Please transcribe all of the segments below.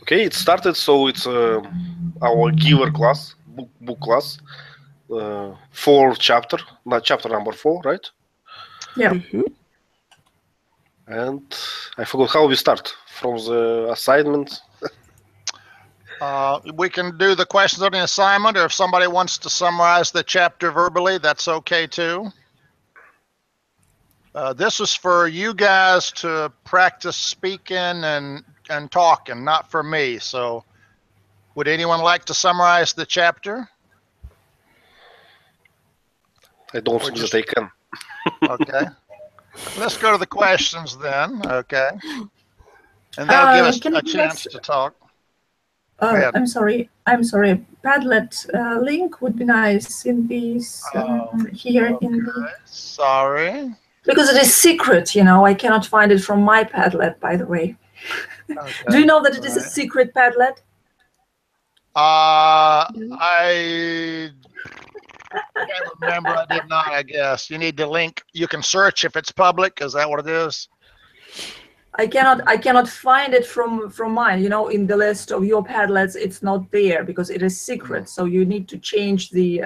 Okay, it started. So it's our giver class, book class, 4 chapter, not chapter number 4, right? Yeah. And I forgot how we start from the assignment. We can do the questions on the assignment, or if somebody wants to summarize the chapter verbally, that's okay too. This is for you guys to practice speaking and talking, not for me. So would anyone like to summarize the chapter? I don't think that I can. Okay. Let's go to the questions then. Okay. And that'll give us a chance to talk. I'm sorry. Padlet link would be nice in these here in the. Sorry. Because it is secret, you know. I cannot find it from my Padlet, by the way. Okay. Do you know that it is a secret Padlet? I can't remember. I did not, I guess. You need the link. You can search if it's public. Is that what it is? I cannot find it from mine. You know, in the list of your Padlets, it's not there because it is secret. So you need to change the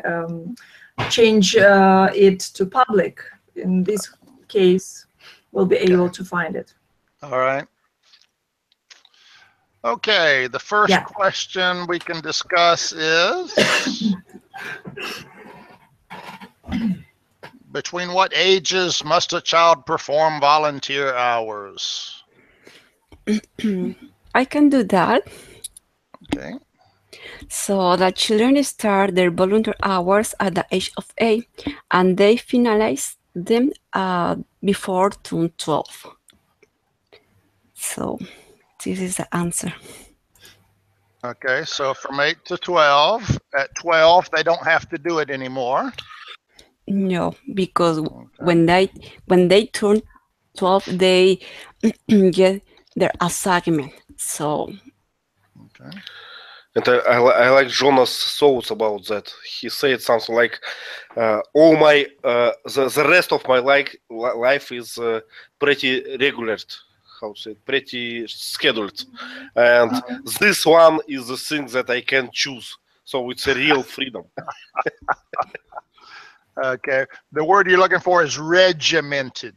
it to public. In this case, we'll be able to find it. All right. Okay, the first question we can discuss is between what ages must a child perform volunteer hours? I can do that. Okay. So the children start their volunteer hours at the age of 8 and they finalize them before 12. So this is the answer. Okay, so from 8 to 12. At 12, they don't have to do it anymore. No, because when they turn 12, they get their assignment. So. Okay. And I like Jonas' thoughts about that. He said something like, "All my the rest of my life is pretty regular." How to say it? Pretty scheduled, and this one is the thing that I can choose. So it's a real freedom. Okay. The word you're looking for is regimented.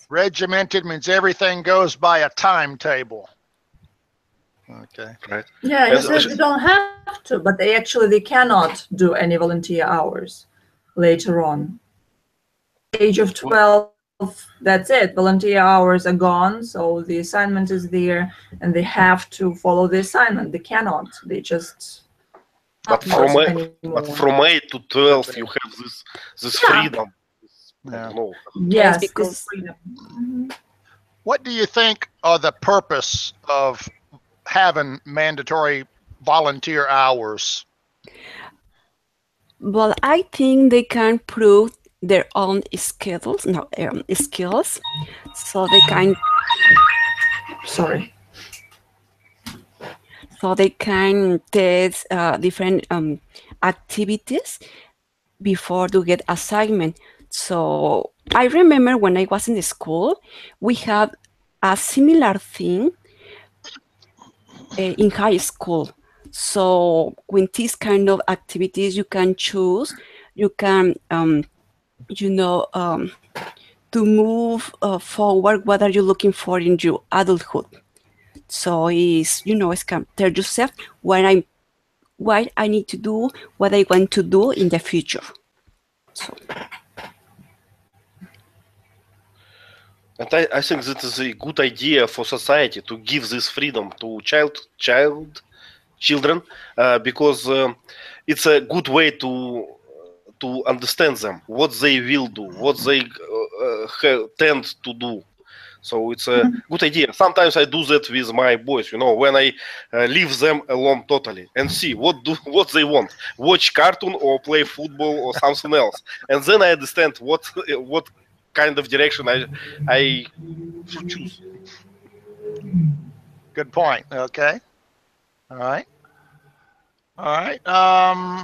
Regimented means everything goes by a timetable. Okay. Right. Yeah, you said they don't have to, but they cannot do any volunteer hours later on. Age of 12, that's it. Volunteer hours are gone, so the assignment is there, and they have to follow the assignment. They cannot. They just. But from 8 to 12, you have this freedom. Yeah. Yes, because freedom. What do you think are the purpose of having mandatory volunteer hours? Well, I think they can prove their own skills, so they can. Sorry. So they can test different activities before to get assignment. So I remember when I was in the school, we had a similar thing in high school. So with these kind of activities, you can choose, you can, to move forward. What are you looking for in your adulthood? So it's can tell yourself what I need to do, what I want to do in the future. So. And I think that is a good idea for society to give this freedom to children, because it's a good way to understand them, what they will do, what they tend to do. So it's a good idea. Sometimes I do that with my boys, when I leave them alone totally and see what they want, watch cartoon or play football or something else, and then I understand what kind of direction I should choose. Good point. Okay. All right.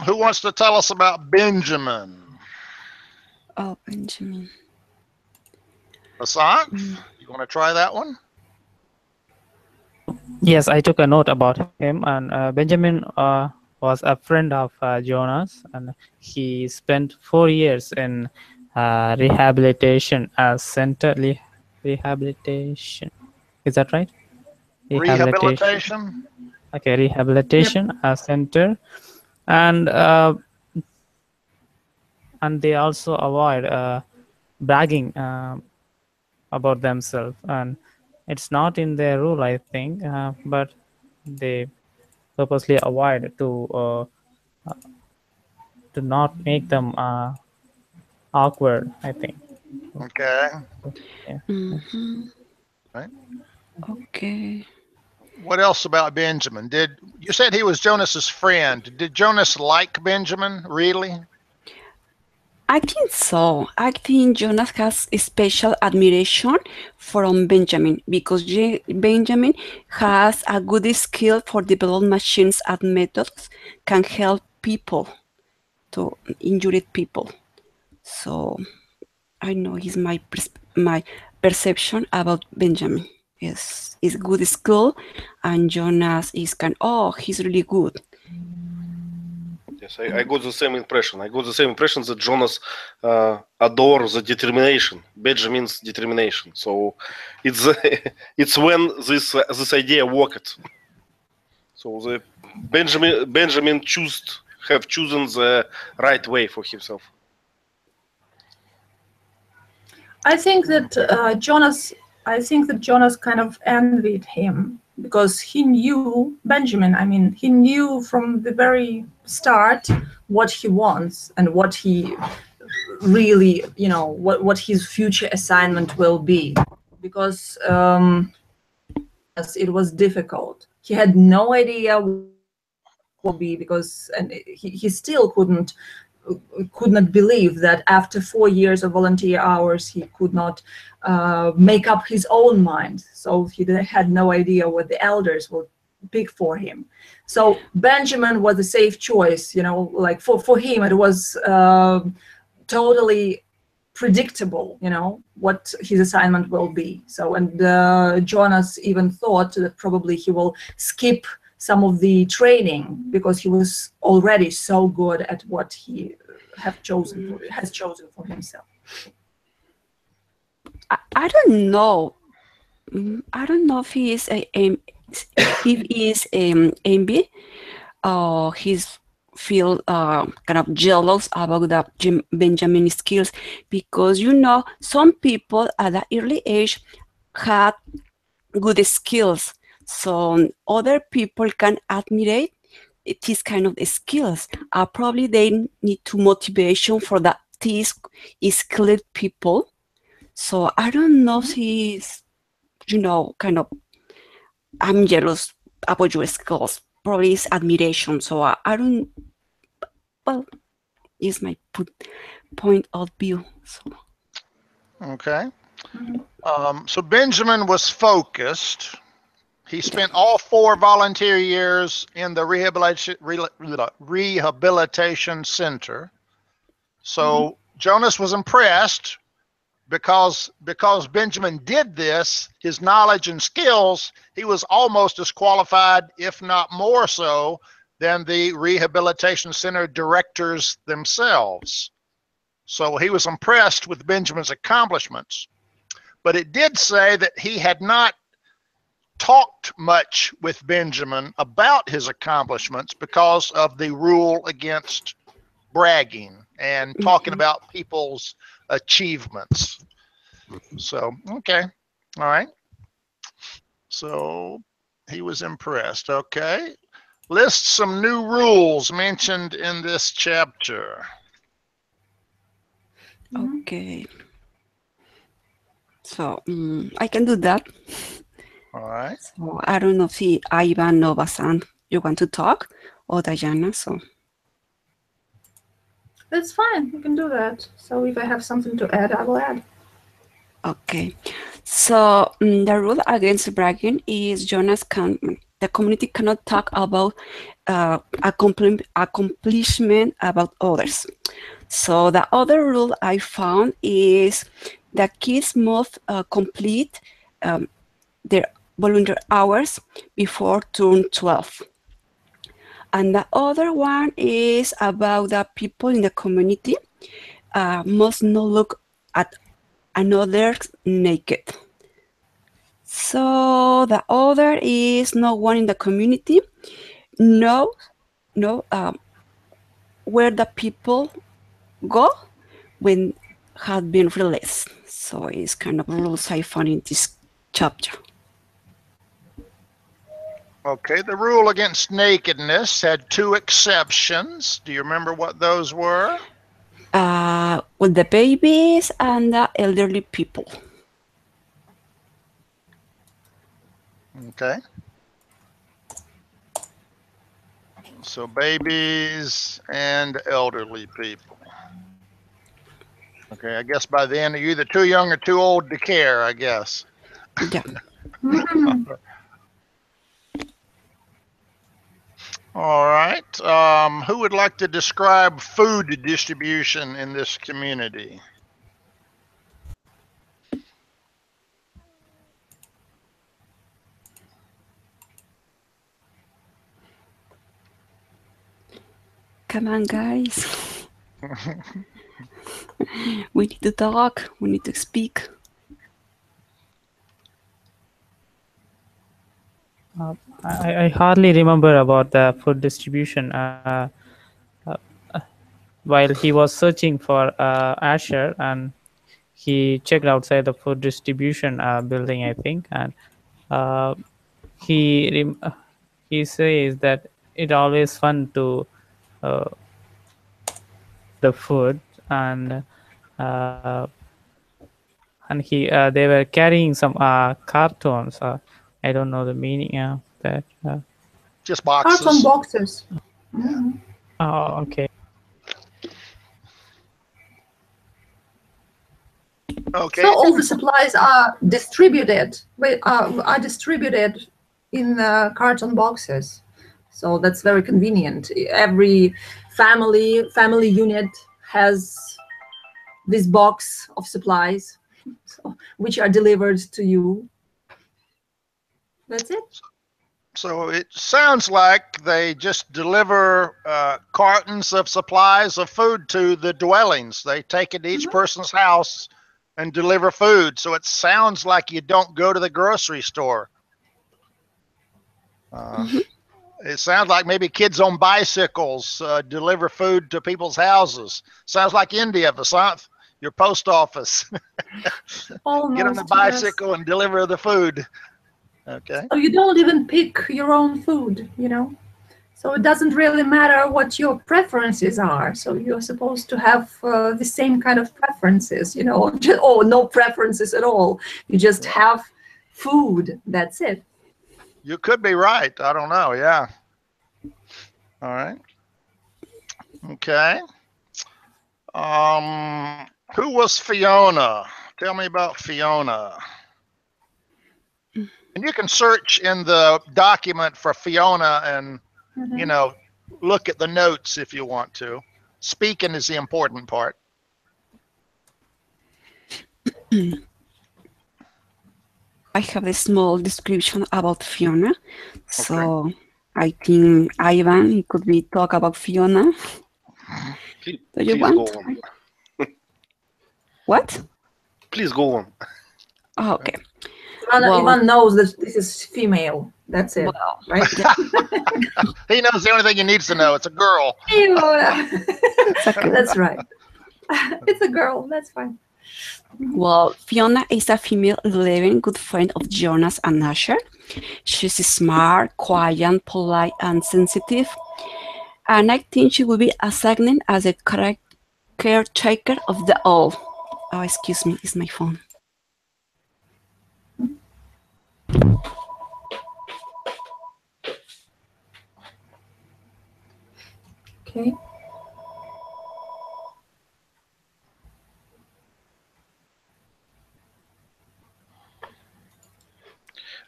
Who wants to tell us about Benjamin? Oh, Benjamin. Asant, you want to try that one? Yes, I took a note about him, and Benjamin was a friend of Jonas, and he spent 4 years in rehabilitation center. Rehabilitation, is that right? Rehabilitation. Rehabilitation? Okay, rehabilitation center, and and they also avoid bragging about themselves, and it's not in their rule, I think, but they purposely avoid to not make them awkward, I think. Okay. Yeah. Mhm. Right. Okay. What else about Benjamin? Did you said he was Jonas's friend? Did Jonas like Benjamin really? I think so. I think Jonas has a special admiration from Benjamin because Benjamin has a good skill for develop machines and methods can help people to injured people. So I know he's my perception about Benjamin. Yes, is good skill, and Jonas is he's really good. Yes, I got the same impression. I got the same impression that Jonas adores the determination, Benjamin's determination. So it's it's when this idea worked. So the Benjamin have chosen the right way for himself. I think that Jonas kind of envied him because he knew Benjamin. I mean, he knew from the very start what he wants and what he really, what his future assignment will be. Because it was difficult. He had no idea what it would be because, and he still could not believe that after 4 years of volunteer hours he could not make up his own mind. So he had no idea what the elders would pick for him. So Benjamin was a safe choice, like for him it was totally predictable, what his assignment will be. So, and Jonas even thought that probably he will skip some of the training because he was already so good at what he has chosen for himself. I don't know. I don't know if he is envy or he's feel kind of jealous about the Benjamin skills because some people at that early age had good skills, so other people can admire these kind of skills. Probably they need to motivation for that these skilled people. So I don't know if he's kind of I'm jealous about your skills. Probably it's admiration. So I don't. Well, is my point of view. So. Okay. So Benjamin was focused. He spent all 4 volunteer years in the rehabilitation center. So Jonas was impressed because Benjamin did this, his knowledge and skills, he was almost as qualified, if not more so, than the rehabilitation center directors themselves. So he was impressed with Benjamin's accomplishments. But it did say that he had not talked much with Benjamin about his accomplishments because of the rule against bragging and talking about people's achievements. So, okay. All right. So he was impressed. Okay. List some new rules mentioned in this chapter. Okay. So I can do that. All right. So I don't know if Ivan Nova-san, you want to talk, or Diana. So That's fine. You can do that. So if I have something to add, I will add. okay. So the rule against bragging is the community cannot talk about accomplishment about others. So the other rule I found is the kids must complete their volunteer hours before turn 12. And the other one is about the people in the community must not look at another naked. So the other is no one in the community know where the people go when have been released. So it's kind of rules I found in this chapter. Okay, the rule against nakedness had 2 exceptions. Do you remember what those were? With the babies and the elderly people. Okay. So babies and elderly people. Okay, I guess by then you're either too young or too old to care, I guess. Yeah. All right. Who would like to describe food distribution in this community? Come on, guys. We need to talk. We need to speak. I hardly remember about the food distribution. While he was searching for Asher, and he checked outside the food distribution building, I think, and he says that it always fun to the food, and they were carrying some cartons. I don't know the meaning of that. Just boxes. Carton boxes. Oh, okay. Okay. So all the supplies are distributed. Are distributed in carton boxes. So that's very convenient. Every family unit has this box of supplies, which are delivered to you. That's it. So it sounds like they just deliver cartons of supplies of food to the dwellings. They take it to each person's house and deliver food. So it sounds like you don't go to the grocery store. It sounds like maybe kids on bicycles deliver food to people's houses. Sounds like India, Vasanth, your post office. Almost, get on the bicycle and deliver the food. Okay. So you don't even pick your own food, you know. So it doesn't really matter what your preferences are. So you're supposed to have the same kind of preferences, you know, or no preferences at all. You just have food. That's it. You could be right. I don't know. Yeah. All right. Okay. Who was Fiona? Tell me about Fiona. And you can search in the document for Fiona and, you know, look at the notes if you want to. Speaking is the important part. I have a small description about Fiona. So I think Ivan could be talk about Fiona. Please, Do you please want? go on. What? Please go on. Oh, okay. Ivan knows that this is female. That's it, Well, right? He knows the only thing he needs to know. It's a girl. That's right. It's a girl. That's fine. Well, Fiona is a female 11 good friend of Jonas and Asher. She's smart, quiet, polite, and sensitive. And I think she will be assigned as a caretaker of the all. Oh, excuse me, it's my phone. Okay.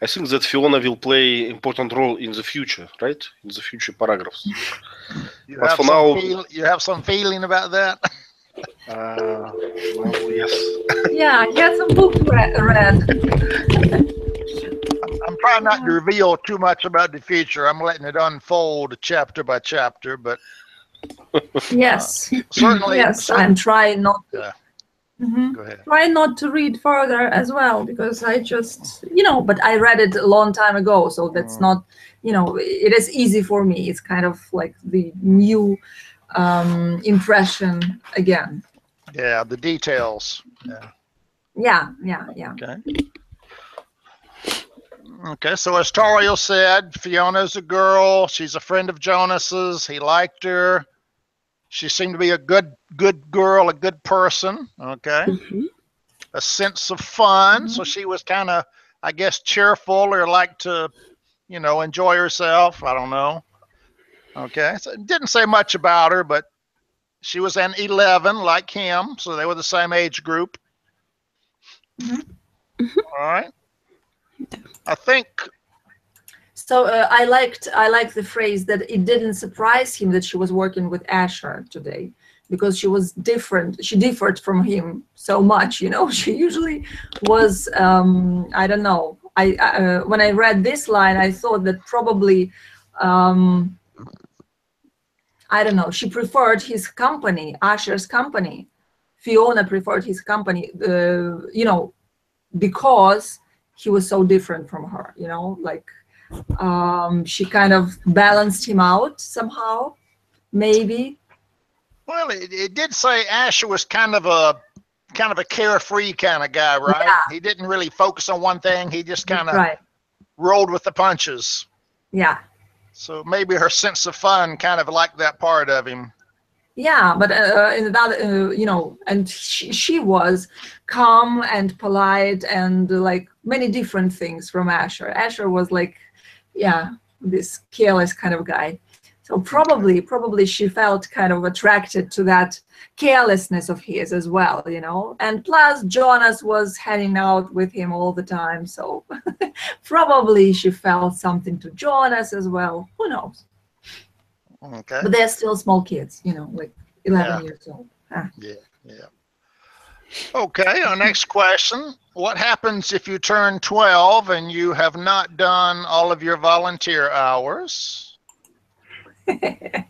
I think that Fiona will play important role in the future, right? In the future paragraphs. You But have, for some now, you have some feeling about that? well, yes. Yeah, get some books read. I'm try not to reveal too much about the future. I'm letting it unfold chapter by chapter, but Yes. certainly. Yes, I'm trying not to. Yeah. Go ahead. Try not to read further as well, because I just, but I read it a long time ago, so that's not, it is easy for me. It's kind of like the new impression again. Yeah, the details. Yeah. Okay. Okay, so as Tario said, Fiona's a girl. She's a friend of Jonas's. He liked her. She seemed to be a good girl, a good person. Okay. A sense of fun. So she was kind of, I guess, cheerful or liked to, enjoy herself. I don't know. Okay. So it didn't say much about her, but she was an 11 like him. So they were the same age group. All right. I think. So I liked the phrase that it didn't surprise him that she was working with Asher today, because she was different. She differed from him so much, She usually was. I don't know. When I read this line, I thought that probably. I don't know. She preferred his company, Asher's company. Fiona preferred his company, because he was so different from her. Like. She kind of balanced him out somehow, maybe. Well, it did say Asher was kind of a carefree kind of guy, right? Yeah. He didn't really focus on one thing. He just kind of rolled with the punches. Yeah. So maybe her sense of fun kind of liked that part of him. Yeah, but in that, and she was calm and polite and like many different things from Asher. Asher was like, this careless kind of guy. So probably she felt kind of attracted to that carelessness of his as well, And plus Jonas was hanging out with him all the time, so probably she felt something to Jonas as well. Who knows? Okay. But they're still small kids, like 11 years old. Yeah. Okay, our next question. What happens if you turn 12 and you have not done all of your volunteer hours? They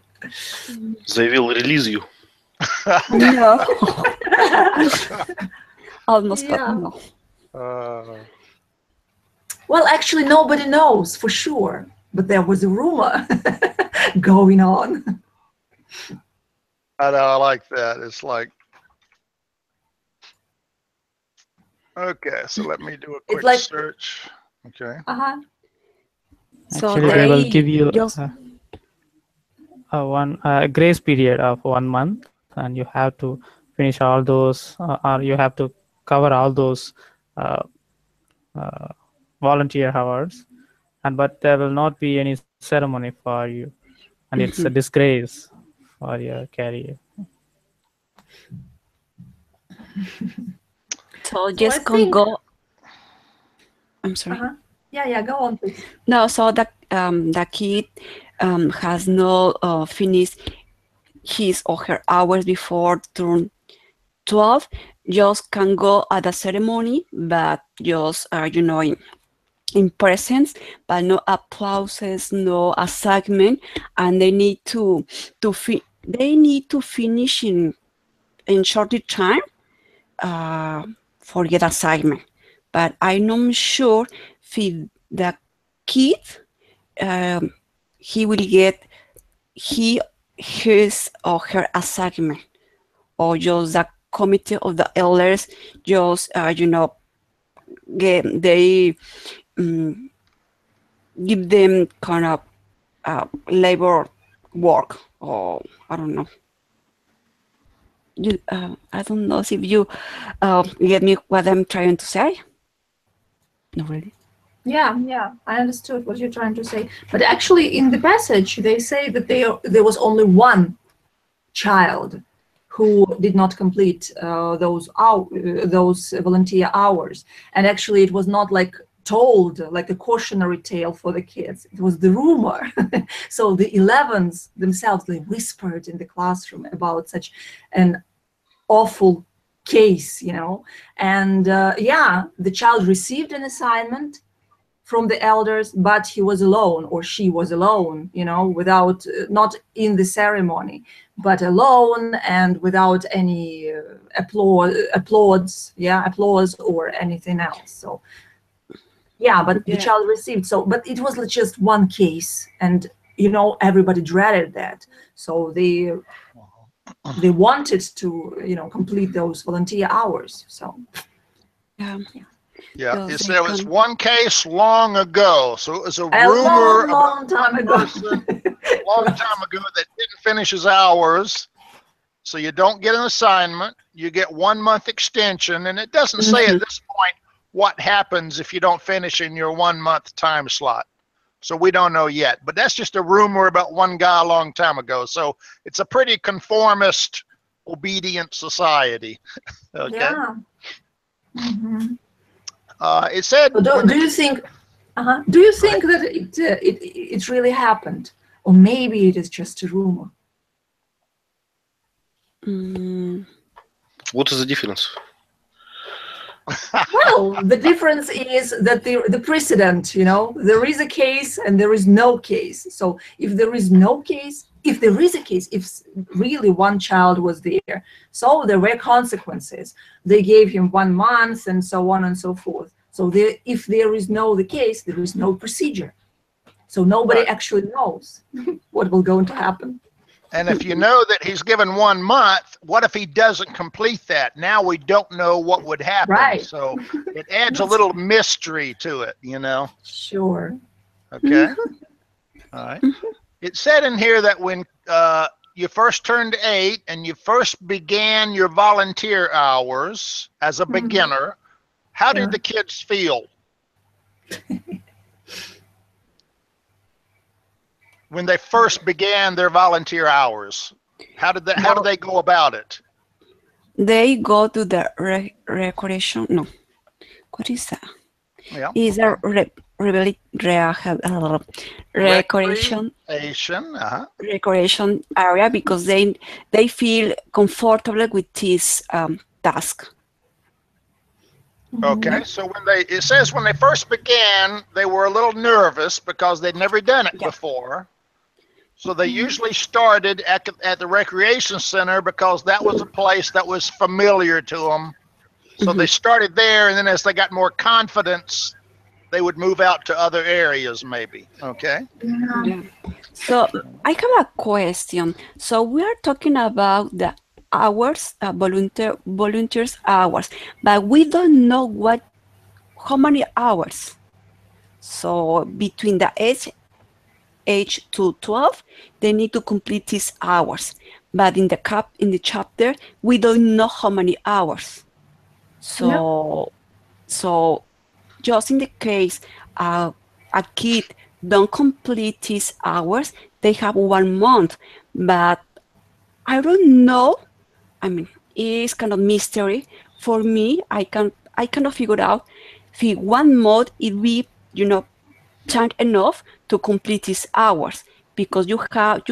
will release you. No. Almost, but no. Well, actually, nobody knows for sure, but there was a rumor going on. I know, I like that. It's like, okay, so let me do a quick search. Okay. So Actually, they will give you just a grace period of 1 month, and you have to finish all those, or you have to cover all those volunteer hours, but there will not be any ceremony for you, and it's a disgrace for your career. So just can go. I'm sorry. Yeah, go on, please. No, so the kid has not finished his or her hours before turn 12. Just can go at the ceremony, but just in presence, but no applauses, no assignment, and they need to finish in short time for the assignment. But I'm not sure if the kid he will get his or her assignment, or just the committee of the elders just give them kind of labor work, or I don't know. I don't know if you get me what I'm trying to say. Not really. Yeah, I understood what you're trying to say. But actually, in the passage, they say that there was only one child who did not complete those volunteer hours. And actually, it was not like told, like a cautionary tale for the kids. It was the rumor. So the 11s themselves, they whispered in the classroom about such an awful case, And the child received an assignment, from the elders, but he was alone, or she was alone, you know, without, not in the ceremony, but alone and without any applause or anything else. So yeah, but the child received. So, but it was just one case, and you know, everybody dreaded that. So they wanted to, you know, complete those volunteer hours. So yeah, you said it was one case long ago. So it was a rumor long time ago. long time ago that didn't finish his hours. So you don't get an assignment. You get 1 month extension, and it doesn't say at this point what happens if you don't finish in your 1 month time slot. So we don't know yet, but that's just a rumor about one guy a long time ago. So it's a pretty conformist, obedient society. Okay. Yeah. It said. So do you think? Do you think that it really happened, or maybe it is just a rumor? What is the difference? Well, the difference is that the precedent, you know, there is a case and there is no case. So if there is no case, if there is a case, if really one child was there, so there were consequences. They gave him 1 month and so on and so forth. So if there is no the case, there is no procedure. So nobody actually knows what will going to happen. And if you know that he's given 1 month, what if he doesn't complete that? Now we don't know what would happen. Right. So it adds a little mystery to it, you know? Sure. Okay. All right. It said in here that when you first turned 8 and you first began your volunteer hours as a beginner, how did the kids feel? When they first began their volunteer hours, how did they go about it? They go to the recreation. No, what is that? Yeah. Is a recreation area because they feel comfortable with this task. Okay, so it says when they first began, they were a little nervous because they'd never done it before. So they usually started at the recreation center because that was a place that was familiar to them. So they started there, and then as they got more confidence, they would move out to other areas maybe. Okay. Yeah. So I have a question. So we are talking about the hours, volunteers hours, but we don't know how many hours. So between the age to 12, they need to complete these hours. But in the chapter, we don't know how many hours. So just in the case a kid don't complete these hours, they have 1 month. But I don't know. I mean, it's kind of mystery for me. I cannot figure out if 1 month it be, you know, time enough to complete these hours, because you have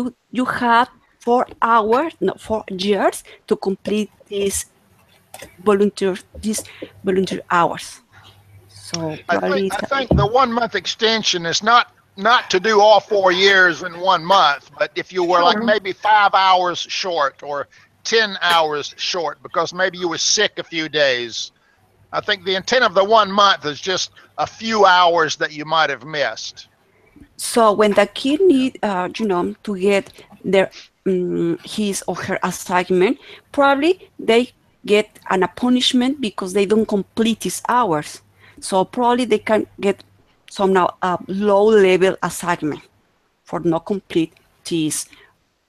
4 years to complete these volunteer hours. So I think the 1 month extension is not to do all 4 years in 1 month, but if you were like maybe 5 hours short or 10 hours short because maybe you were sick a few days. I think the intent of the 1 month is just a few hours that you might have missed. So when the kid need, to get their his or her assignment, probably they get a punishment because they don't complete these hours. So probably they can get somehow a low-level assignment for not complete these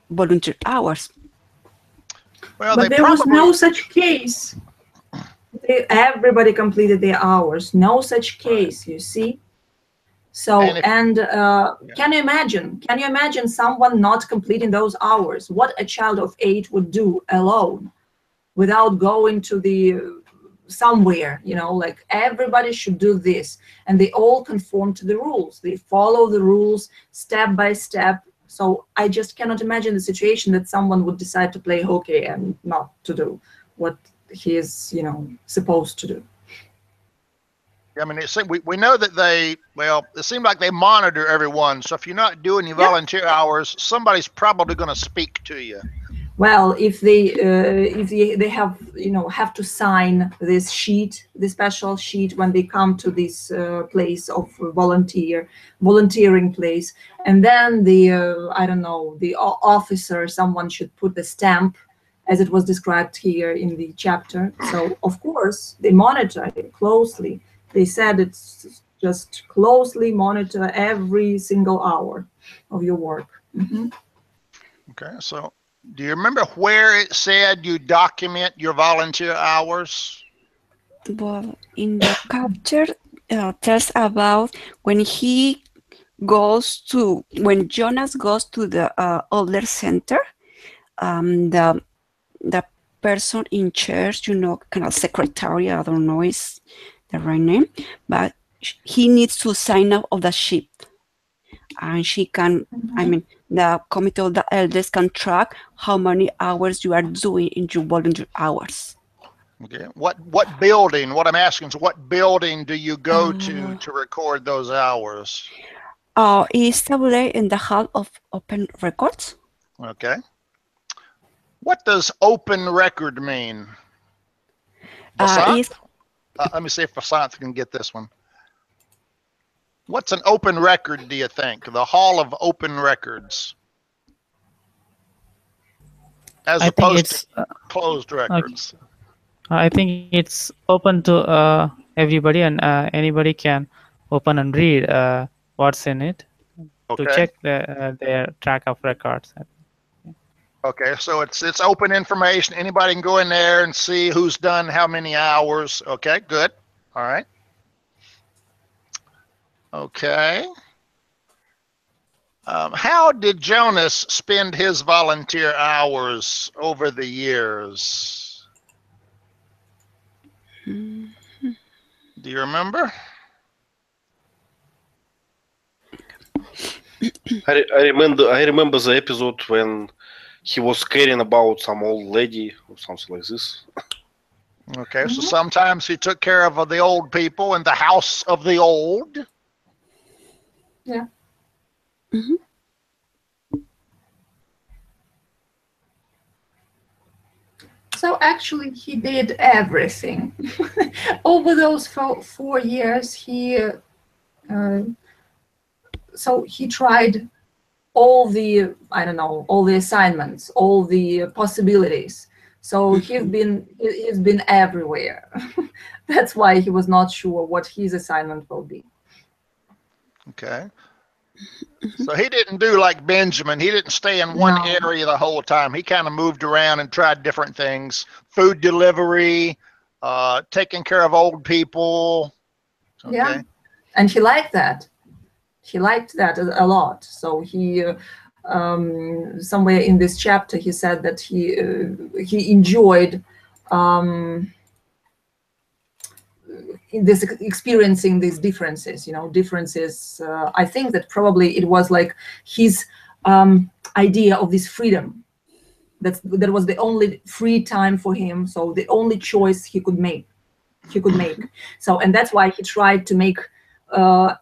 volunteer hours. Well, but there was no such case. Everybody completed their hours. No such case, you see. So, can you imagine? Can you imagine someone not completing those hours? What a child of 8 would do alone, without going to the somewhere, you know, like everybody should do this, and they all conform to the rules. They follow the rules step by step. So I just cannot imagine the situation that someone would decide to play hockey and not to do what he is, supposed to do. I think the 1 month extension is not to do all 4 years in 1 month, but if you were like maybe 5 hours short or 10 hours short because maybe you were sick a few days, I think the intent of the 1 month is just a few hours that you might have missed. So I mean, we know that it seemed like they monitor everyone. So if you're not doing your volunteer hours, somebody's probably going to speak to you. Well, if they have have to sign this sheet, this special sheet when they come to this place of volunteering place, and then the I don't know, the officer, someone should put the stamp, as it was described here in the chapter. So of course they monitor it closely. They said it's just closely monitor every single hour of your work. Mm-hmm. Okay, so do you remember where it said you document your volunteer hours? Well, in the chapter tells about when Jonas goes to the older center, the person in charge, kind of secretary, I don't know is the right name, but he needs to sign up of the ship, and she can, I mean, the committee of the elders can track how many hours you are doing in your volunteer hours. Okay. What building? What I'm asking is, what building do you go to record those hours? It's probably in the Hall of Open Records. Okay. What does open record mean? Let me see if Vasant can get this one. What's an open record, do you think? The Hall of Open Records. As opposed to closed records. Okay. I think it's open to everybody, and anybody can open and read what's in it to check their track of records. Okay, so it's open information. Anybody can go in there and see who's done how many hours. Okay, good. All right. Okay. How did Jonas spend his volunteer hours over the years? Do you remember? I remember the episode when he was caring about some old lady or something like this. Okay, so sometimes he took care of the old people in the house of the old. Yeah. Mm-hmm. So actually, he did everything. Over those 4 years, he tried all the, I don't know, all the assignments, all the possibilities. So he's been everywhere. That's why he was not sure what his assignment will be. Okay. So he didn't do like Benjamin. He didn't stay in one area the whole time. He kind of moved around and tried different things. Food delivery, taking care of old people. Okay. Yeah, and he liked that. He liked that a lot. So he, somewhere in this chapter, he said that he enjoyed experiencing these differences. Differences. I think that probably it was like his idea of this freedom. That was the only free time for him. So the only choice he could make. So, and that's why he tried to make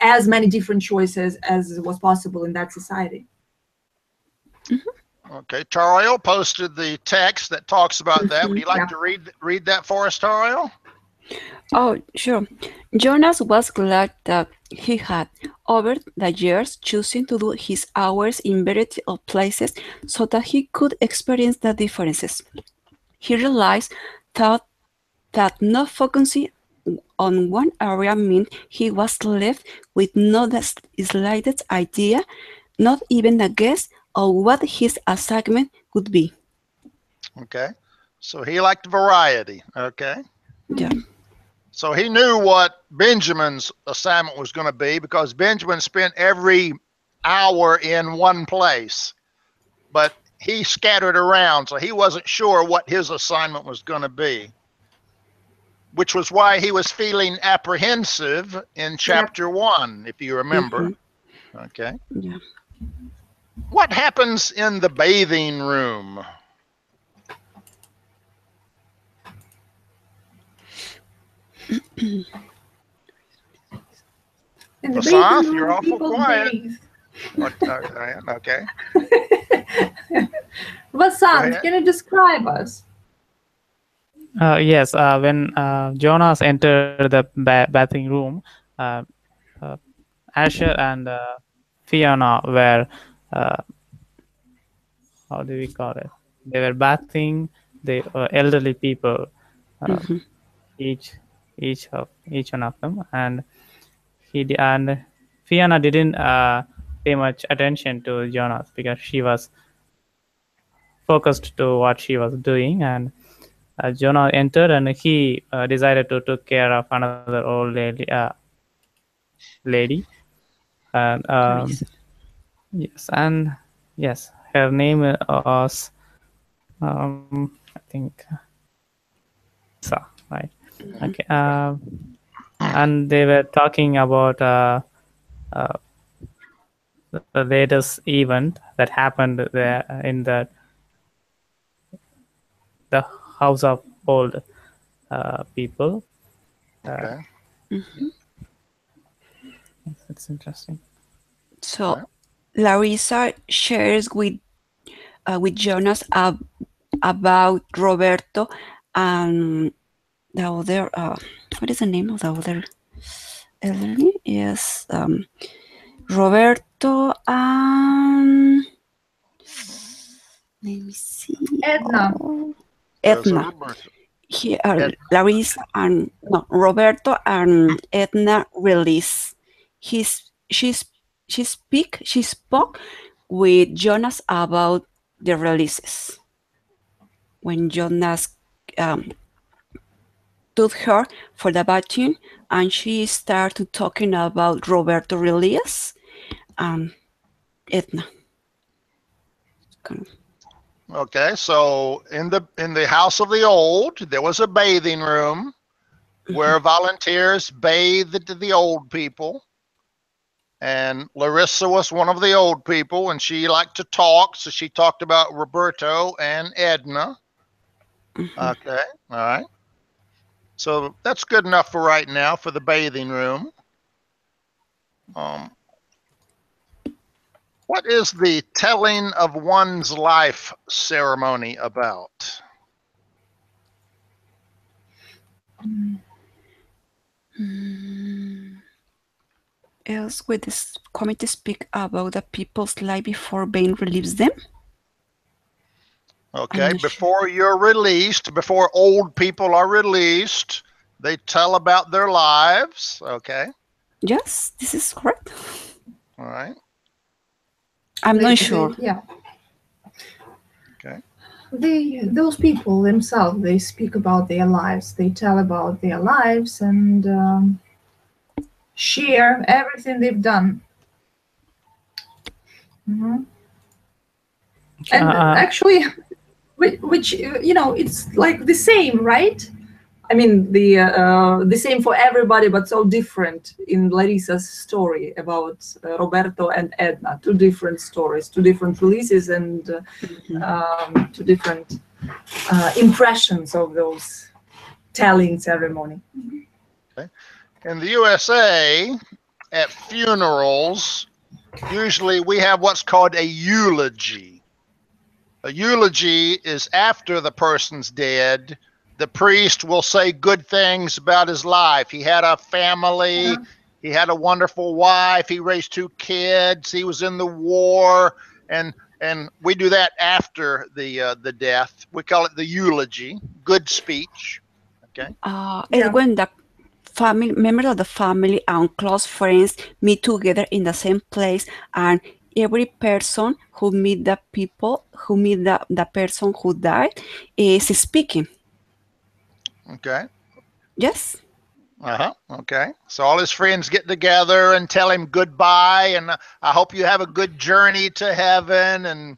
as many different choices as was possible in that society. Okay, Tariel posted the text that talks about that. Would you like to read that for us, Tariel? Oh, sure. Jonas was glad that he had, over the years, chosen to do his hours in variety of places so that he could experience the differences. He realized that not focusing on one area meant he was left with not the slightest idea, not even a guess of what his assignment would be. Okay, so he liked variety. Okay. Yeah. So he knew what Benjamin's assignment was going to be, because Benjamin spent every hour in one place, but he scattered around, so he wasn't sure what his assignment was going to be, which was why he was feeling apprehensive in chapter 1, if you remember. Okay. Yeah. What happens in the bathing room? In the Vasanth, bathing you're room, awful people quiet. bathe. Okay. Vasant, ahead. can you describe us? Yes, when Jonas entered the bathing room, uh, Asher and Fiona were, how do we call it? They were bathing the elderly people, Mhm. each one of them, and and Fiona didn't pay much attention to Jonas because she was focused to what she was doing, and Jonah entered and he decided to take care of another old lady. And Larissa. yes, her name was I think Larissa, right? Okay. And they were talking about uh, the latest event that happened there in the house of old people. Okay. It's interesting. So Larissa shares with Jonas about Roberto and the other. What is the name of the other elderly? Yes, Roberto and let me see. Edna. Oh, There's a Edna. Roberto. Larissa and no, Roberto and Edna release. She spoke with Jonas about the releases. When Jonas took her for the bathing, and she started talking about Roberto release and Edna. Okay, so in the house of the old, there was a bathing room where volunteers bathed the old people. And Larissa was one of the old people, and she liked to talk, so she talked about Roberto and Edna. Okay, all right. So that's good enough for right now for the bathing room. What is the telling of one's life ceremony about? Else would this committee speak about the people's life before Bain relieves them? Okay, before you're released, before old people are released, they tell about their lives. Okay. Yes, this is correct. All right. I'm not sure. Yeah. Okay. Those people themselves, they speak about their lives. They tell about their lives and share everything they've done. And actually, which it's like the same, right? I mean, the same for everybody, but so different in Larissa's story about Roberto and Edna. Two different stories, two different releases, and two different impressions of those telling ceremony. Okay. In the USA, at funerals, usually we have what's called a eulogy. A eulogy is after the person's dead. The priest will say good things about his life. He had a family. He had a wonderful wife. He raised 2 kids. He was in the war, and we do that after the death. We call it the eulogy, good speech. Okay. It's when the family members of the family and close friends meet together in the same place, and every person who meet the people who meet the person who died is speaking. Okay. Yes. Okay. So all his friends get together and tell him goodbye, and I hope you have a good journey to heaven, and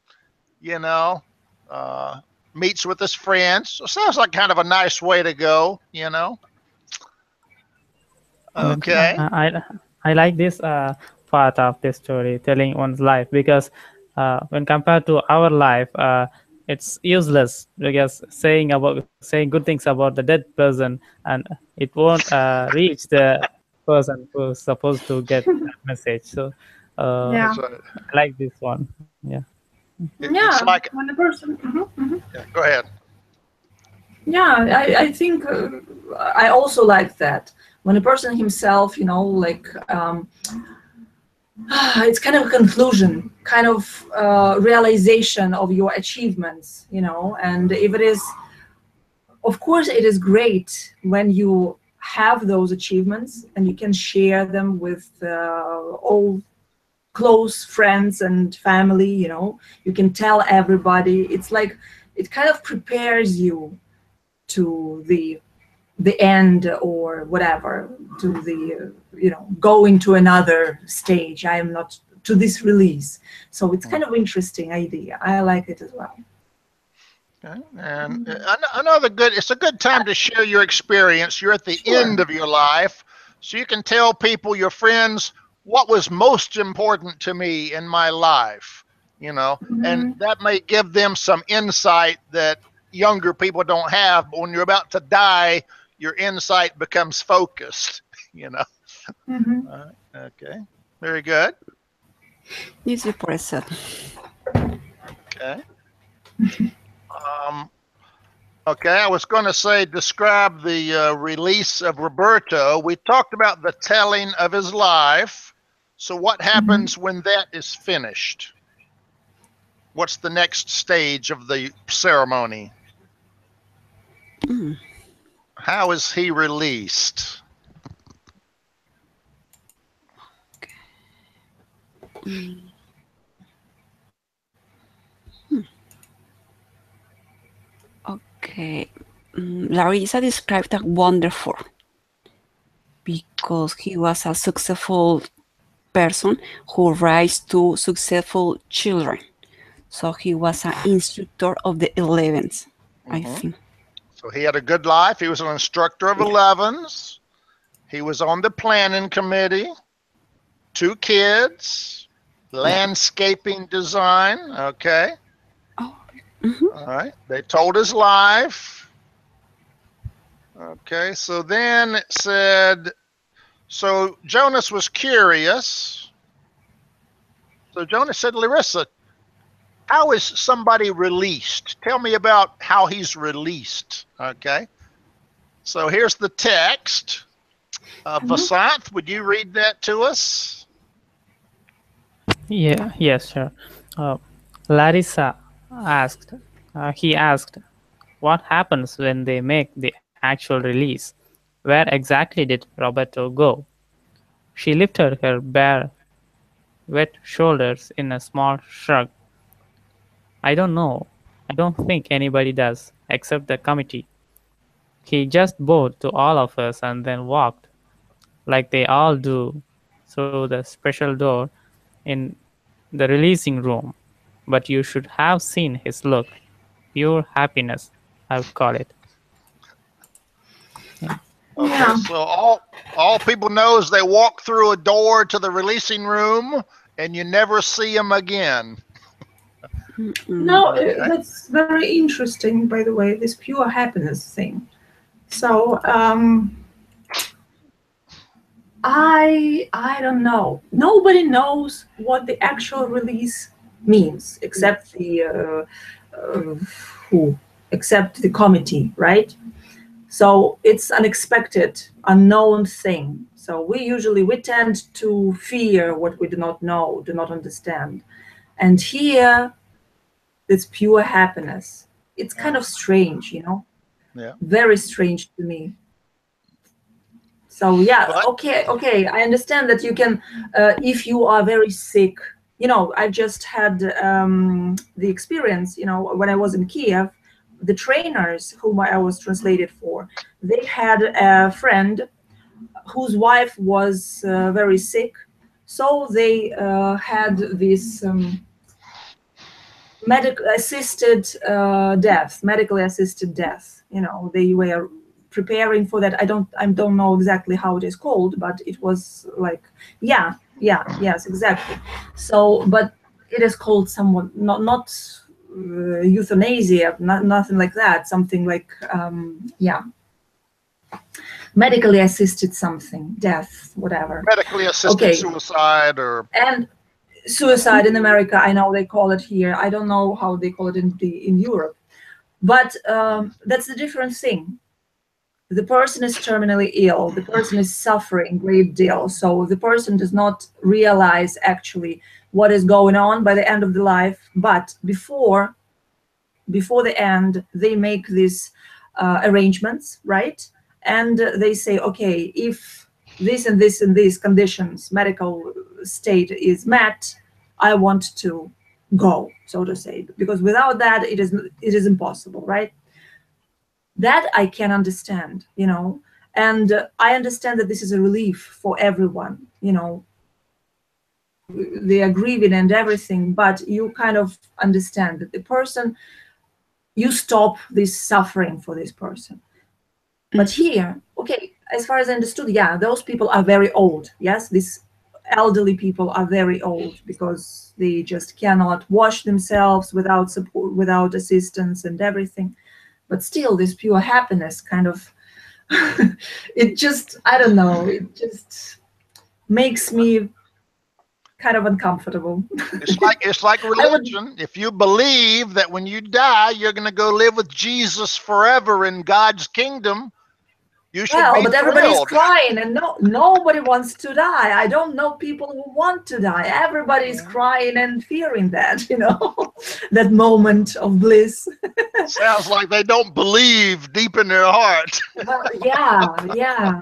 meets with his friends. So sounds like kind of a nice way to go, Okay. I like this part of the story, telling one's life, because when compared to our life, it's useless, because saying good things about the dead person, and it won't reach the person who's supposed to get that message. So Yeah. That's right. I like this one. Yeah. It's like, when the person. yeah, go ahead. Yeah, I think I also like that when a person himself, like it's kind of a conclusion, kind of realization of your achievements, and if it is, of course, it is great when you have those achievements and you can share them with all close friends and family, you can tell everybody. It's like it kind of prepares you to the end or whatever, to the go into another stage. I am not to this release, so it's kind of interesting idea. I like it as well. Okay. And another good, it's a good time to share your experience. You're at the end of your life, so you can tell people, your friends, what was most important to me in my life, and that may give them some insight that younger people don't have. But when you're about to die, your insight becomes focused, Okay, very good. Easy person. Okay. Okay, I was going to say, describe the release of Roberto. We talked about the telling of his life. So what happens when that is finished? What's the next stage of the ceremony? How is he released? Okay. Larissa described that wonderful because he was a successful person who raised two successful children. So he was an instructor of the 11s, I think. So he had a good life. He was an instructor of 11s. He was on the planning committee. 2 kids. Landscaping design. Okay. Oh. All right. They told his life. Okay. So then it said, so Jonas was curious. So Jonas said, Larissa, how is somebody released? Tell me about how he's released. Okay. So here's the text. Vasanth, would you read that to us? Yeah. Yes, sure. Larissa asked. He asked, "What happens when they make the actual release? Where exactly did Roberto go?" She lifted her bare, wet shoulders in a small shrug. "I don't know. I don't think anybody does, except the committee. He just bowed to all of us and then walked, like they all do, through the special door in the releasing room. But you should have seen his look. Pure happiness, I would call it." Okay, so all people know is they walk through a door to the releasing room and you never see them again. No, that's very interesting, by the way, this pure happiness thing. So I don't know. Nobody knows what the actual release means except the except the committee, right? So it's unexpected, unknown thing. So we tend to fear what we do not know, do not understand. And here, it's pure happiness. It's kind of strange, Yeah. very strange to me. So yeah, okay, I understand that you can, if you are very sick, I just had the experience, when I was in Kiev, the trainers whom I was translated for, they had a friend whose wife was very sick, so they had this medically assisted death. They were preparing for that. I don't know exactly how it is called, but it was like, yes, exactly. So, but it is called somewhat not euthanasia, nothing like that. Something like medically assisted something, death, whatever. Medically assisted suicide or... And suicide in America, I know they call it here. I don't know how they call it in Europe. But that's a different thing. The person is terminally ill. The person is suffering a great deal. So the person does not realize actually what is going on by the end of the life. But before the end, they make these arrangements, right? And they say, okay, if this and this and these conditions, medical state is met, I want to go, so to say, because without that, it is impossible, right? That I can understand, you know, and I understand that this is a relief for everyone, you know. They are grieving and everything, but you kind of understand that the person, you stop this suffering for this person. But here, okay, as far as I understood, yeah, those people are very old. Yes, these elderly people are very old because they just cannot wash themselves without support, without assistance and everything. But still, this pure happiness kind of, it just, I don't know, it just makes me kind of uncomfortable. It's like religion. If you believe that when you die, you're going to go live with Jesus forever in God's kingdom, you should be but everybody's thrilled. crying, and nobody wants to die. I don't know people who want to die. Everybody's crying and fearing that, you know, that moment of bliss. Sounds like they don't believe deep in their heart. Well, yeah,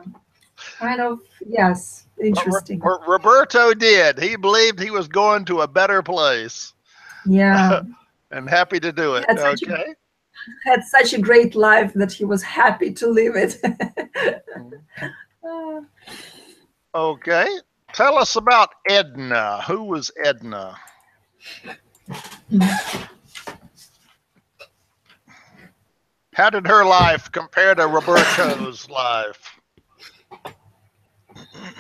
kind of, yes, interesting. Roberto did. He believed he was going to a better place. Yeah. And happy to do it. Okay. Had such a great life that he was happy to live it. Okay. Tell us about Edna. Who was Edna? How did her life compare to Roberto's life?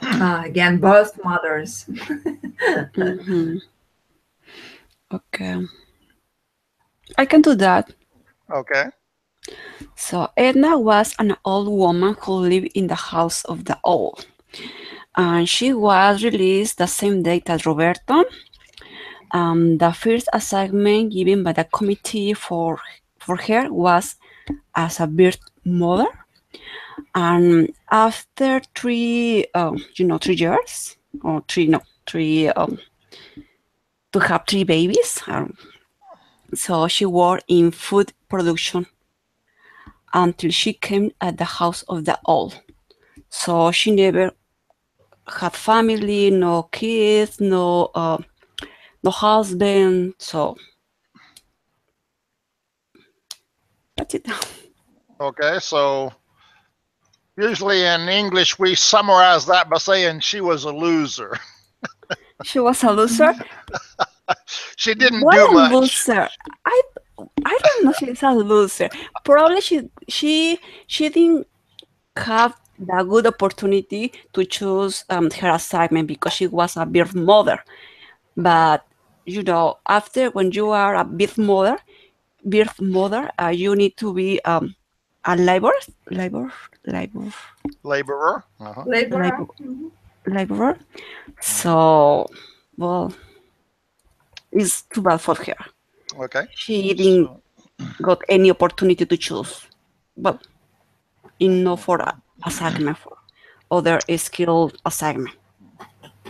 Again, both mothers. Okay. I can do that. Okay. So Edna was an old woman who lived in the house of the old. And she was released the same day as Roberto. The first assignment given by the committee for her was as a birth mother. And after 3 years, or to have 3 babies. So she worked in food production until she came at the house of the old. So she never had family, no kids, no husband. So that's it. Okay, so usually in English we summarize that by saying she was a loser. She was a loser. She didn't What do a much. loser! I don't know if she's a loser. Probably she didn't have the good opportunity to choose her assignment because she was a birth mother. But you know, after when you are a birth mother, you need to be a laborer. Laborer. So, well, it's too bad for her. Okay. She didn't got any opportunity to choose. Well, no for a assignment for other skill assignment.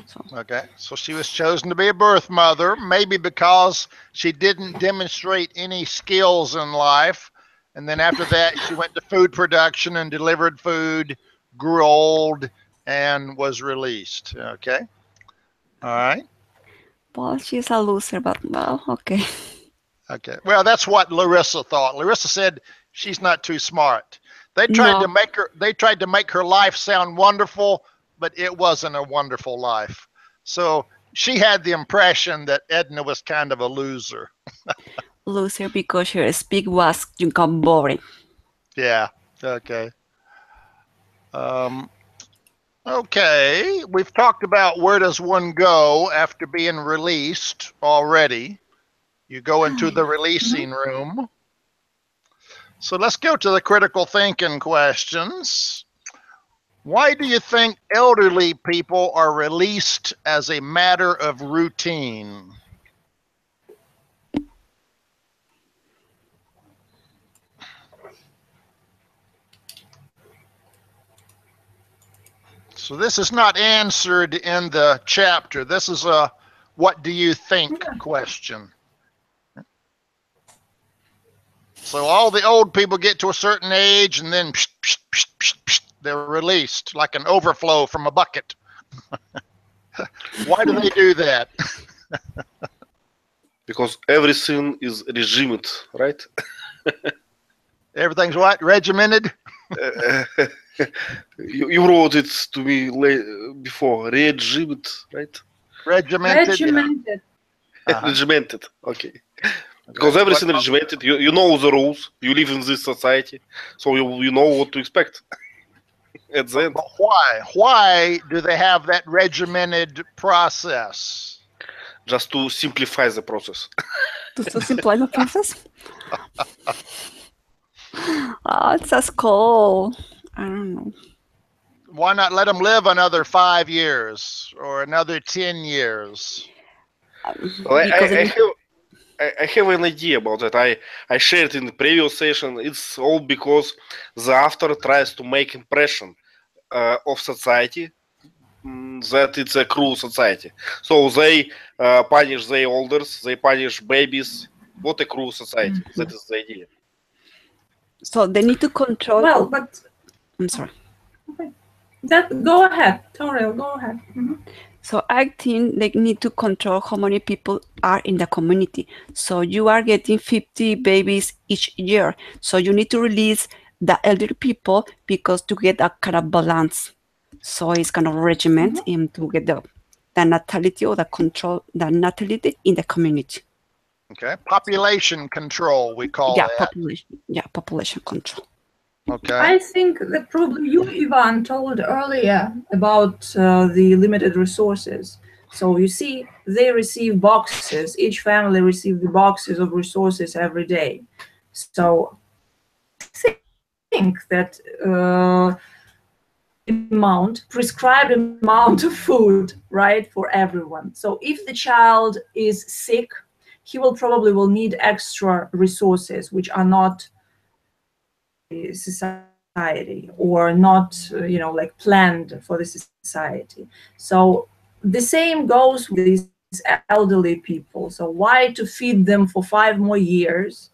So. Okay, so she was chosen to be a birth mother, maybe because she didn't demonstrate any skills in life. And then after that, she went to food production and delivered food, grew old, and was released. Okay. All right. Well, she's a loser, but well, okay. Okay. Well, that's what Larissa thought. Larissa said she's not too smart. They tried to make her life sound wonderful, but it wasn't a wonderful life. So she had the impression that Edna was kind of a loser. Loser because her speak was boring. Yeah. Okay. Okay. We've talked about where does one go after being released already. You go into the releasing room. So let's go to the critical thinking questions. Why do you think elderly people are released as a matter of routine? So this is not answered in the chapter. This is a what do you think question. So all the old people get to a certain age and then they're released like an overflow from a bucket. Why do they do that? Because everything is regimented, right? Everything's what? Regimented? You wrote it to me before. Regimented, right? Regimented? Regimented. Regimented, okay. Because everything is regimented. You know the rules. You live in this society. So you know what to expect. At the end. But why? Why do they have that regimented process? Just to simplify the process. To simplify the process? Oh, it's a cool. I don't know. Why not let them live another 5 years or another 10 years? Well, I have an idea about that. I shared in the previous session. It's all because the author tries to make impression of society that it's a cruel society. So they punish the elders, they punish babies. What a cruel society. Mm-hmm. That is the idea. So they need to control. Well, but I'm sorry. Okay. Go ahead, Toriel. Go ahead. Mm-hmm. So I think they need to control how many people are in the community. So you are getting 50 babies each year. So you need to release the elderly people because to get a kind of balance. So it's kind of regiment to get the natality or the control the natality in the community. Okay, population control we call that. Population control. Okay. I think that probably you, Ivan, told earlier about the limited resources. So you see, they receive boxes. Each family receives the boxes of resources every day. So I think that prescribed amount of food, right, for everyone. So if the child is sick, he will need extra resources, which are not society or not, like planned for the society. So the same goes with these elderly people. So why to feed them for 5 more years?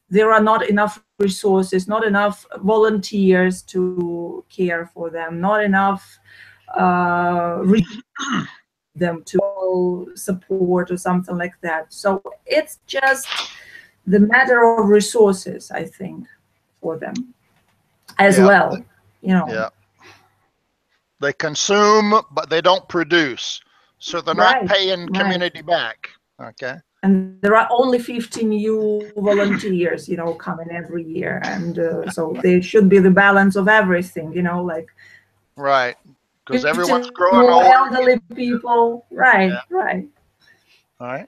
There are not enough resources, not enough volunteers to care for them, not enough them to support or something like that. So it's just the matter of resources, I think, for them as well. Yeah. They consume, but they don't produce. So they're not paying community back. Okay. And there are only 50 new volunteers, coming every year. And so there should be the balance of everything, like. Right. Because everyone's growing more older. Elderly people. Right. All right.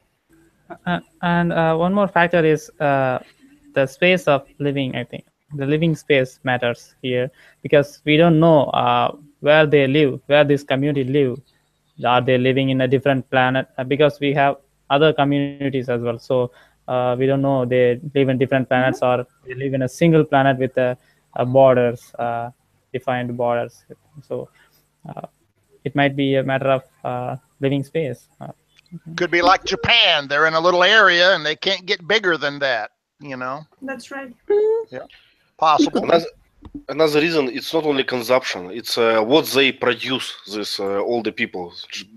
And one more factor is the space of living. I think the living space matters here because we don't know where they live, where this community live. Are they living in a different planet? Because we have other communities as well. So we don't know they live in different planets or they live in a single planet with borders, defined borders. So it might be a matter of living space. Could be like Japan. They're in a little area and they can't get bigger than that, That's right. Yeah, possible. Another reason, it's not only consumption, it's what they produce, this older people.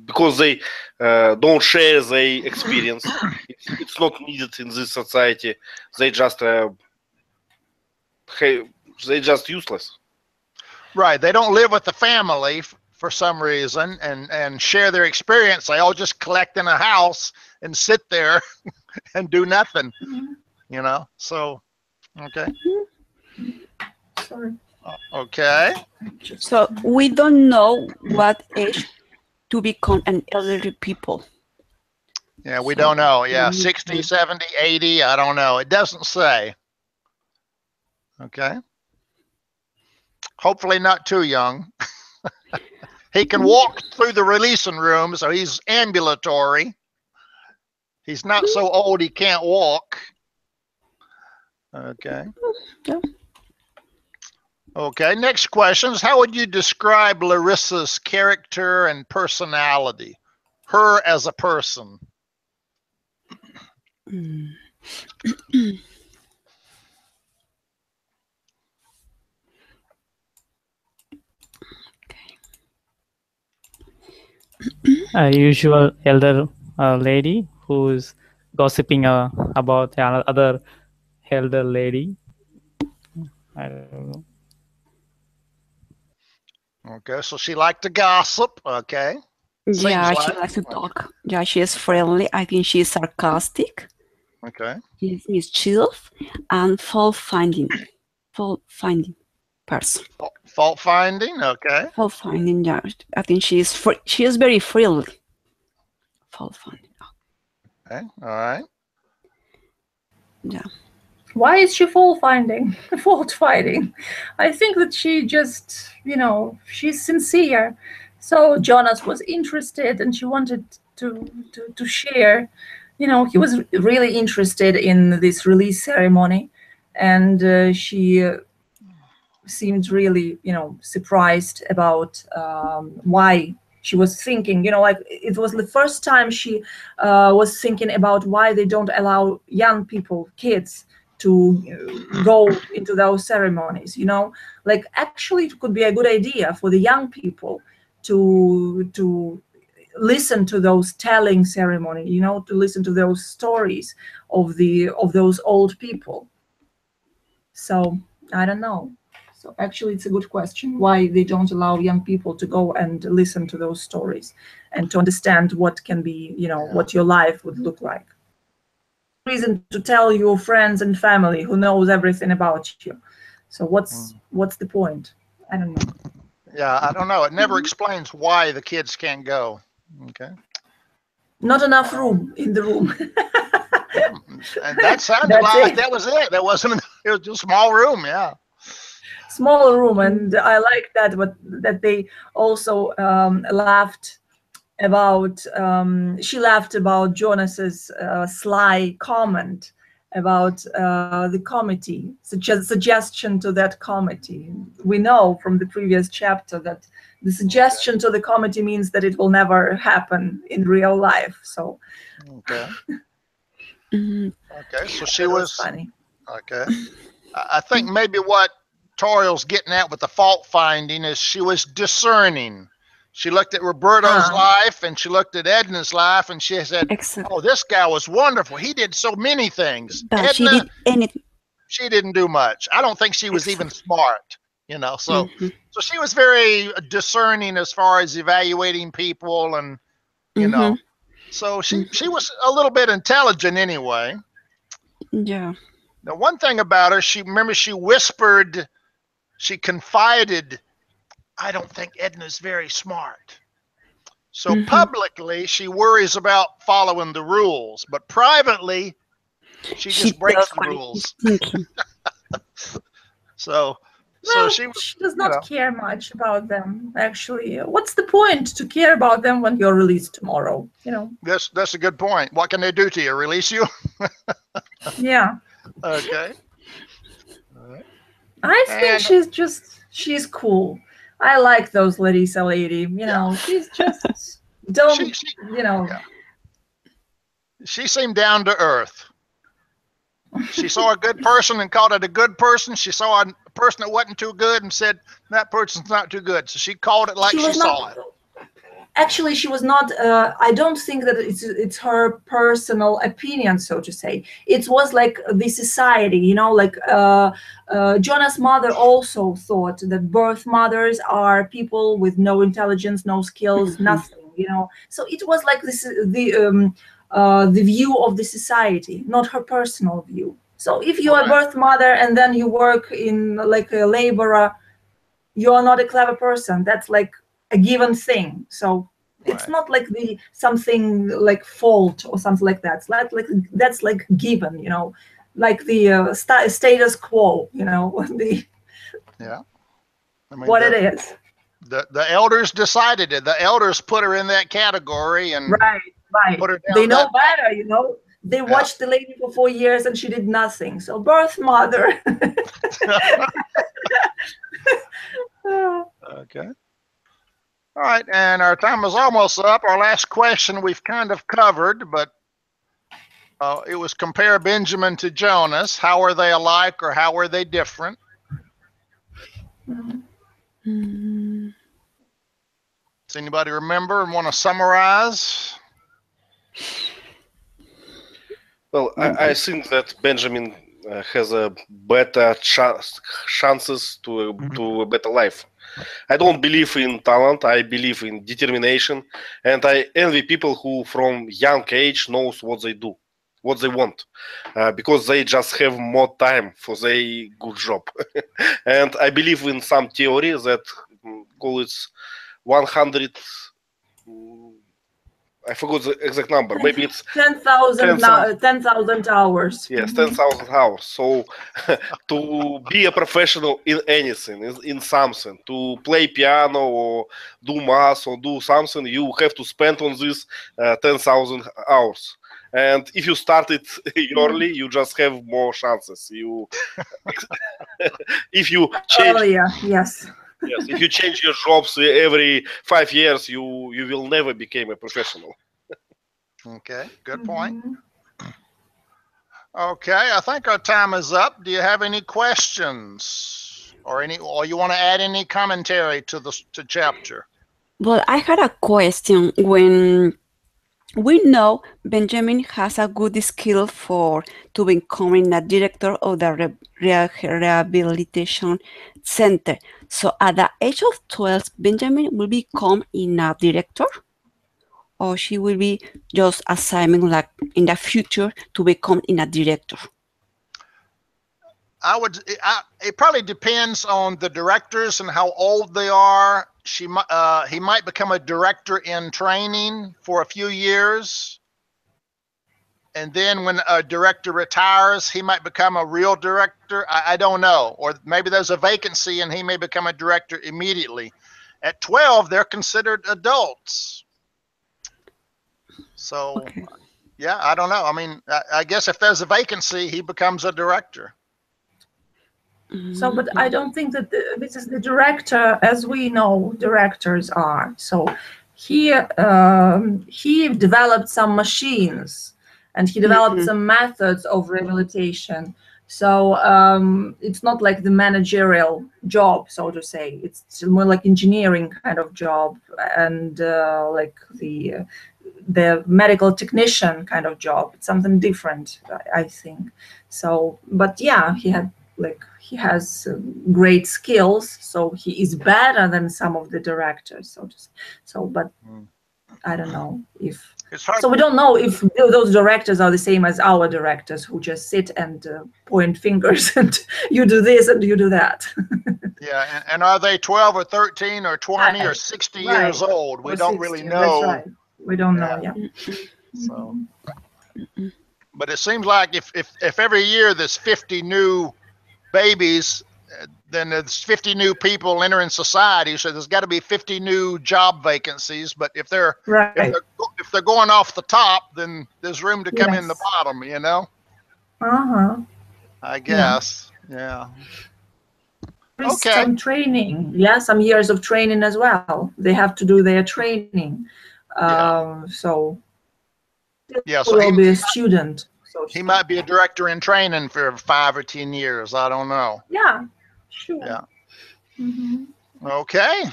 Because they don't share their experience. It's not needed in this society. They just useless. Right. They don't live with the family for some reason and share their experience. They all just collect in a house and sit there and do nothing, So, okay. Sorry. Okay. So we don't know what age to become an elderly people. Yeah, we don't know. Yeah, 60, 70, 80, I don't know. It doesn't say. Okay. Hopefully not too young. He can walk through the releasing room, so he's ambulatory. He's not so old he can't walk. Okay. Yeah. Okay, next question is, how would you describe Larissa's character and personality? Her as a person. A usual elder lady who's gossiping about another elder lady. I don't know. Okay, so she liked to gossip. Okay. Yeah, Seems she like. likes to talk. Yeah, she is friendly. I think she is sarcastic. Okay. She is chill and fault-finding. Fault-finding person. Fault finding. Okay. Fault-finding, yeah. I think she is very friendly. Fault-finding. Okay. All right. Yeah. Why is she fault finding? I think that she just, she's sincere. So Jonas was interested and she wanted to share. He was really interested in this release ceremony, and she seemed really, surprised about why she was thinking, like it was the first time she was thinking about why they don't allow young people, kids, to go into those ceremonies. Like actually it could be a good idea for the young people to listen to those telling ceremony, to listen to those stories of those old people. So I don't know. So actually it's a good question why they don't allow young people to go and listen to those stories and to understand what can be, what your life would look like. Reason to tell your friends and family who knows everything about you. So what's the point? I don't know. Yeah, I don't know. It never explains why the kids can't go. Okay. Not enough room in the room. And that sounded That's like it. that was it. That wasn't. It was just a small room. Yeah. Small room, and I like that they also laughed about. She laughed about Jonas's sly comment about the committee, suggestion to that committee. We know from the previous chapter that the suggestion to the committee means that it will never happen in real life. So. Okay. Mhm. Okay. So she It was funny. Okay. I think maybe what Toriel's getting at with the fault finding is she was discerning. She looked at Roberto's life and she looked at Edna's life and she said, Exactly. "Oh, this guy was wonderful. He did so many things." But she Edna, did anything. she didn't do much. I don't think she was even smart, So, Mhm. so she was very discerning as far as evaluating people, and so she was a little bit intelligent anyway. Yeah. Now, one thing about her, she whispered, she confided, "I don't think Edna's very smart." So publicly, she worries about following the rules, but privately, she just breaks does the what rules. she's thinking. So Well, she she does not care much about them, actually. What's the point to care about them when you're released tomorrow? That's a good point. What can they do to you? Release you? Yeah. Okay. All right. I think she's cool. I like those Larissa lady. She's just don't. She seemed down to earth. She saw a good person and called it a good person. She saw a person that wasn't too good and said, "That person's not too good." So she called it like she saw it. Actually, she was not. I don't think that it's her personal opinion, so to say. It was like the society, like Jonah's mother also thought that birth mothers are people with no intelligence, no skills, nothing. So it was like this the view of the society, not her personal view. So if you are a birth mother and then you work in like a laborer, you are not a clever person. That's like a given thing. So it's not like something like fault or something like that. It's like that's like given, like the status quo, Yeah. I mean, what it is. The elders decided it. The elders put her in that category and Right. put her down. They know better, you know. They watched the lady for 4 years and she did nothing. So birth mother. Okay. All right, and our time is almost up. Our last question we've kind of covered, but it was compare Benjamin to Jonas. How are they alike or how are they different? Does anybody remember and want to summarize? Well, I think that Benjamin has a better chances to a better life. I don't believe in talent. I believe in determination, and I envy people who, from young age, knows what they do, what they want, because they just have more time for their good job. And I believe in some theory that call it 100. I forgot the exact number. Maybe it's 10,000 hours. Yes, 10,000 hours. So to be a professional in anything, in something, to play piano or do math or do something, you have to spend on this 10,000 hours. And if you start it early, you just have more chances. If you change, Earlier, yes. yes, if you change your jobs every 5 years, you will never become a professional. Okay, good point. Okay, I think our time is up. Do you have any questions or you want to add any commentary to the chapter? Well, I had a question. When we know Benjamin has a good skill to becoming a director of the rehabilitation center. So at the age of 12, Benjamin will become a director, or she will be just assignment like in the future to become a director? It probably depends on the directors and how old they are. He might become a director in training for a few years. And then when a director retires, he might become a real director. I don't know. Or maybe there's a vacancy and he may become a director immediately. At 12, they're considered adults. So, Okay. Yeah, I don't know. I mean, I guess if there's a vacancy, he becomes a director. So, but I don't think that this is the director, as we know, directors are. So he developed some machines and he developed some methods of rehabilitation. So it's not like the managerial job, so to say. It's more like engineering kind of job and like the medical technician kind of job. It's something different, I think. So, but yeah, he has great skills, so he is better than some of the directors. But I don't know if. So we don't know if those directors are the same as our directors who just sit and point fingers and you do this and you do that. Yeah, and are they 12 or 13 or 20 or 60 years old? We don't really know. That's right. We don't know. Yeah. So, but it seems like if every year there's 50 new babies, then there's 50 new people entering society. So there's got to be 50 new job vacancies. But if they're if they're going off the top, then there's room to come in the bottom. You know. I guess. Yeah. Okay. Some training. Yeah, some years of training as well. They have to do their training. So. Yeah. So he'll be a student. So he might be a director in training for 5 or 10 years. I don't know. Yeah, sure. Yeah. Okay.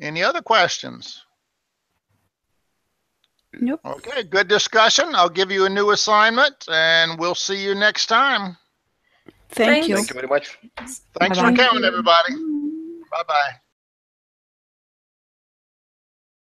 Any other questions? Nope. Okay, good discussion. I'll give you a new assignment and we'll see you next time. Thank you. Thank you very much. Thanks for coming, everybody. Bye-bye.